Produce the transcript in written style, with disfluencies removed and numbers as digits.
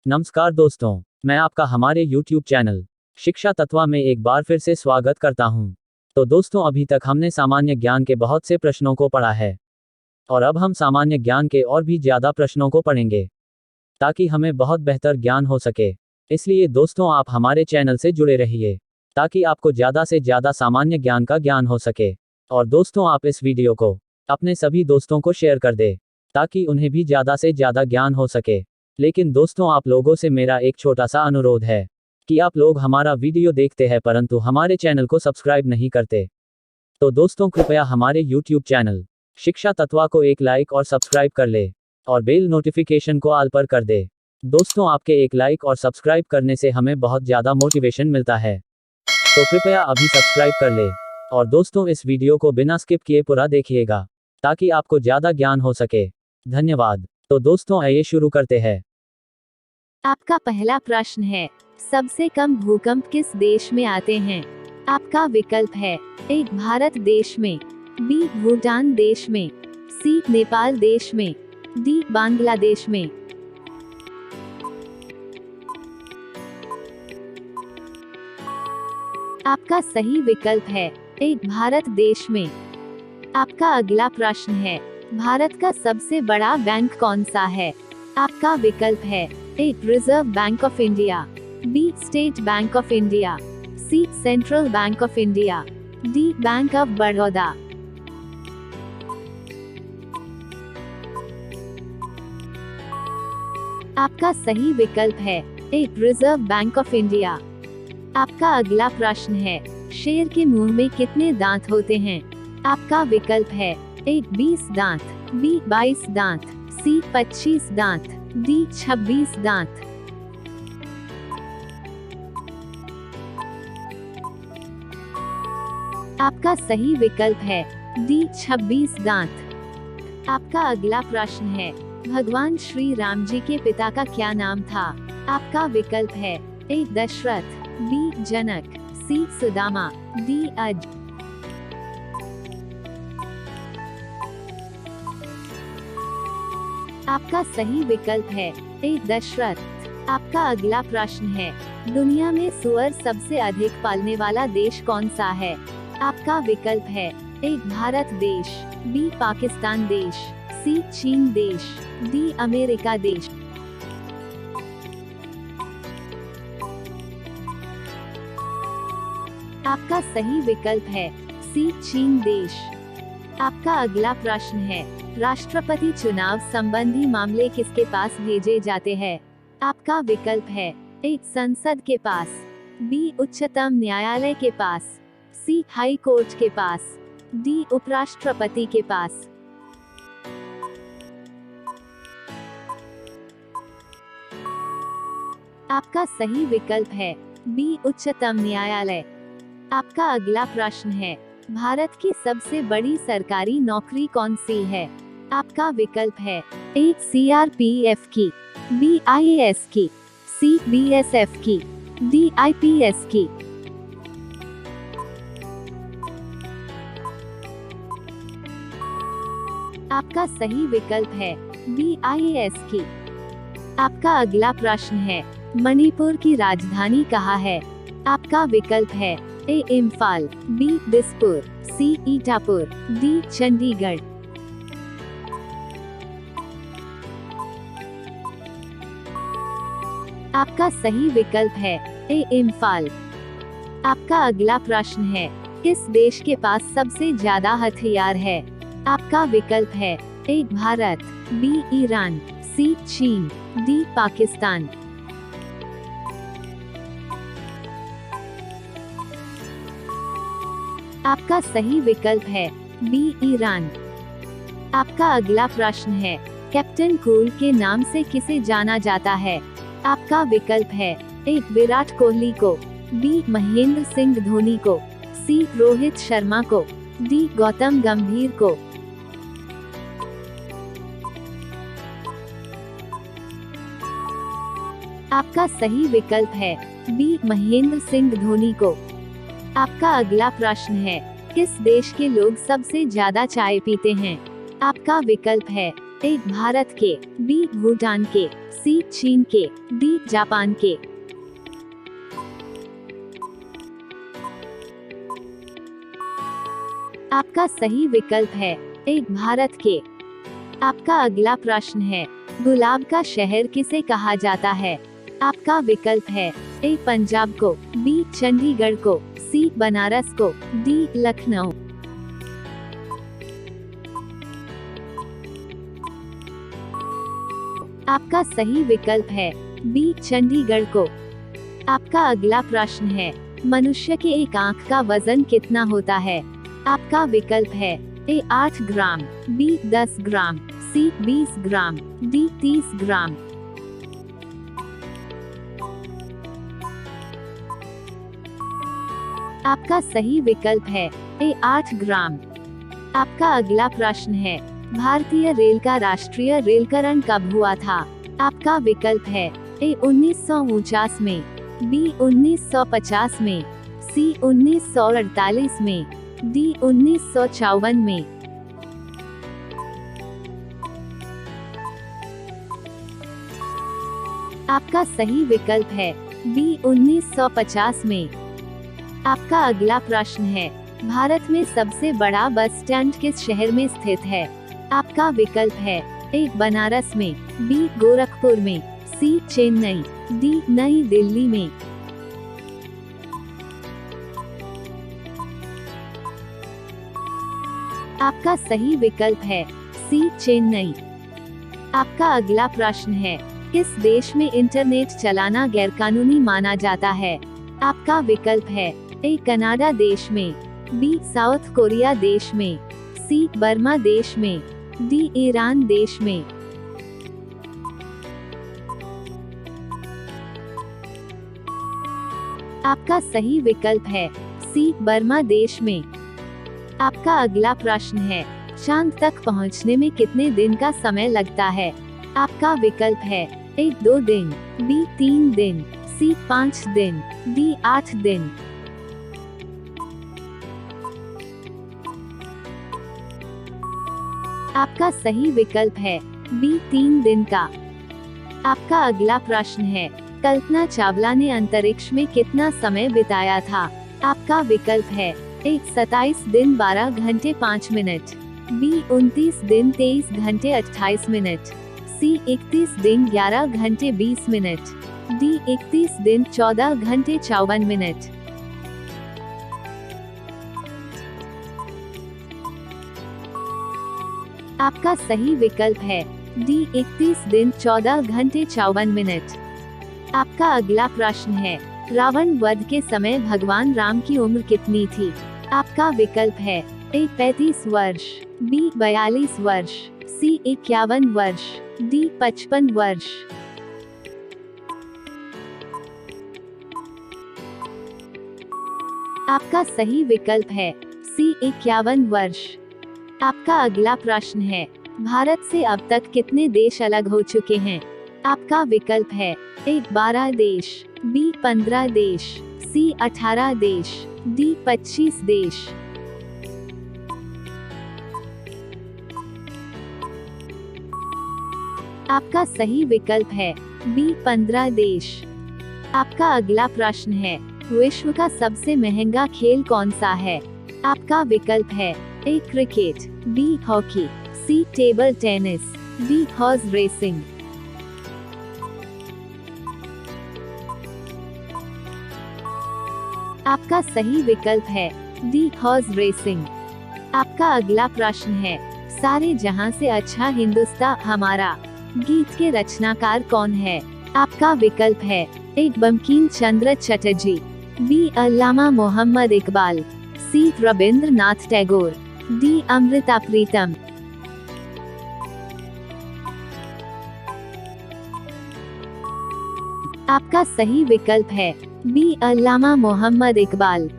नमस्कार दोस्तों, मैं आपका हमारे YouTube चैनल शिक्षा तत्वा में एक बार फिर से स्वागत करता हूं। तो दोस्तों, अभी तक हमने सामान्य ज्ञान के बहुत से प्रश्नों को पढ़ा है और अब हम सामान्य ज्ञान के और भी ज़्यादा प्रश्नों को पढ़ेंगे ताकि हमें बहुत बेहतर ज्ञान हो सके। इसलिए दोस्तों, आप हमारे चैनल से जुड़े रहिए ताकि आपको ज़्यादा से ज़्यादा सामान्य ज्ञान का ज्ञान हो सके। और दोस्तों, आप इस वीडियो को अपने सभी दोस्तों को शेयर कर दें ताकि उन्हें भी ज़्यादा से ज़्यादा ज्ञान हो सके। लेकिन दोस्तों, आप लोगों से मेरा एक छोटा सा अनुरोध है कि आप लोग हमारा वीडियो देखते हैं परंतु हमारे चैनल को सब्सक्राइब नहीं करते। तो दोस्तों, कृपया हमारे YouTube चैनल शिक्षा तत्वा को एक लाइक और सब्सक्राइब कर ले और बेल नोटिफिकेशन को ऑल पर कर दे। दोस्तों, आपके एक लाइक और सब्सक्राइब करने से हमें बहुत ज़्यादा मोटिवेशन मिलता है, तो कृपया अभी सब्सक्राइब कर ले। और दोस्तों, इस वीडियो को बिना स्किप किए पूरा देखिएगा ताकि आपको ज़्यादा ज्ञान हो सके। धन्यवाद। तो दोस्तों, आइए शुरू करते हैं। आपका पहला प्रश्न है, सबसे कम भूकंप किस देश में आते हैं? आपका विकल्प है ए भारत देश में, बी भूटान देश में, सी नेपाल देश में, डी बांग्लादेश में। आपका सही विकल्प है ए भारत देश में। आपका अगला प्रश्न है, भारत का सबसे बड़ा बैंक कौन सा है? आपका विकल्प है A reserve bank of India, B state bank of India, C central bank of India, D bank of Baroda. आपका सही विकल्प है A reserve bank of India. आपका अगला प्रश्न है, शेर के मुंह में कितने दांत होते हैं? आपका विकल्प है ए 20 दांत, बी 22 दांत, सी 25 दांत, डी 26 दांत। आपका सही विकल्प है डी 26 दांत। आपका अगला प्रश्न है, भगवान श्री राम जी के पिता का क्या नाम था? आपका विकल्प है ए दशरथ, बी जनक, सी सुदामा, डी अज। आपका सही विकल्प है ए दशरथ। आपका अगला प्रश्न है, दुनिया में सूअर सबसे अधिक पालने वाला देश कौन सा है? आपका विकल्प है ए भारत देश, बी पाकिस्तान देश, सी चीन देश, डी अमेरिका देश। आपका सही विकल्प है सी चीन देश। आपका अगला प्रश्न है, राष्ट्रपति चुनाव संबंधी मामले किसके पास भेजे जाते हैं? आपका विकल्प है ए संसद के पास, बी उच्चतम न्यायालय के पास, सी हाई कोर्ट के पास, डी उपराष्ट्रपति के पास। आपका सही विकल्प है बी उच्चतम न्यायालय। आपका अगला प्रश्न है, भारत की सबसे बड़ी सरकारी नौकरी कौन सी है? आपका विकल्प है ए CRPF की, बी IAS की, सी BSF की, डी IPS की। आपका सही विकल्प है बी IAS की। आपका अगला प्रश्न है, मणिपुर की राजधानी कहाँ है? आपका विकल्प है ए इम्फाल, बी दिसपुर, सी ईटापुर, डी चंडीगढ़। आपका सही विकल्प है ए इम्फाल। आपका अगला प्रश्न है, किस देश के पास सबसे ज्यादा हथियार है? आपका विकल्प है ए भारत, बी ईरान, सी चीन, डी पाकिस्तान। आपका सही विकल्प है बी ईरान। आपका अगला प्रश्न है, कैप्टन कूल के नाम से किसे जाना जाता है? आपका विकल्प है ए विराट कोहली को, बी महेंद्र सिंह धोनी को, सी रोहित शर्मा को, डी गौतम गंभीर को। आपका सही विकल्प है बी महेंद्र सिंह धोनी को। आपका अगला प्रश्न है, किस देश के लोग सबसे ज्यादा चाय पीते हैं? आपका विकल्प है ए भारत के, बी भूटान के, सी चीन के, डी जापान के। आपका सही विकल्प है ए भारत के। आपका अगला प्रश्न है, गुलाब का शहर किसे कहा जाता है? आपका विकल्प है ए पंजाब को, बी चंडीगढ़ को, सी बनारस को, डी लखनऊ। आपका सही विकल्प है बी चंडीगढ़ को। आपका अगला प्रश्न है, मनुष्य के एक आंख का वजन कितना होता है? आपका विकल्प है ए 8 ग्राम, बी 10 ग्राम, सी 20 ग्राम, डी 30 ग्राम। आपका सही विकल्प है ए 8 ग्राम। आपका अगला प्रश्न है, भारतीय रेल का राष्ट्रीय रेलकरण कब हुआ था? आपका विकल्प है ए 1949 में, बी 1950 में, सी 1948 में, डी 1954 में। आपका सही विकल्प है बी 1950 में। आपका अगला प्रश्न है, भारत में सबसे बड़ा बस स्टैंड किस शहर में स्थित है? आपका विकल्प है ए बनारस में, बी गोरखपुर में, सी चेन्नई, डी नई दिल्ली में। आपका सही विकल्प है सी चेन्नई। आपका अगला प्रश्न है, किस देश में इंटरनेट चलाना गैरकानूनी माना जाता है? आपका विकल्प है ए कनाडा देश में, बी साउथ कोरिया देश में, सी बर्मा देश में, डी ईरान देश में। आपका सही विकल्प है सी बर्मा देश में। आपका अगला प्रश्न है, चांद तक पहुंचने में कितने दिन का समय लगता है? आपका विकल्प है ए 2 दिन, बी 3 दिन, सी 5 दिन, डी 8 दिन। आपका सही विकल्प है बी 3 दिन का। आपका अगला प्रश्न है, कल्पना चावला ने अंतरिक्ष में कितना समय बिताया था? आपका विकल्प है ए 27 दिन 12 घंटे 5 मिनट, बी 29 दिन 23 घंटे 28 मिनट, सी 31 दिन 11 घंटे 20 मिनट, डी 31 दिन 14 घंटे 54 मिनट। आपका सही विकल्प है डी 31 दिन 14 घंटे 54 मिनट। आपका अगला प्रश्न है, रावण वध के समय भगवान राम की उम्र कितनी थी? आपका विकल्प है ए 35 वर्ष, बी 42 वर्ष, सी 51 वर्ष, डी 55 वर्ष। आपका सही विकल्प है सी 51 वर्ष। आपका अगला प्रश्न है, भारत से अब तक कितने देश अलग हो चुके हैं? आपका विकल्प है ए 12 देश, बी 15 देश, सी 18 देश, डी 25 देश। आपका सही विकल्प है बी 15 देश। आपका अगला प्रश्न है, विश्व का सबसे महंगा खेल कौन सा है? आपका विकल्प है A cricket, B hockey, C table tennis, D horse racing. आपका सही विकल्प है डी हॉर्स रेसिंग। आपका अगला प्रश्न है, सारे जहां से अच्छा हिंदुस्तान हमारा गीत के रचनाकार कौन है? आपका विकल्प है ए बंकिम चंद्र चटर्जी, बी अल्लामा मोहम्मद इकबाल, सी रविंद्रनाथ टैगोर, डी अमृता प्रीतम। आपका सही विकल्प है बी अल्लामा मोहम्मद इकबाल।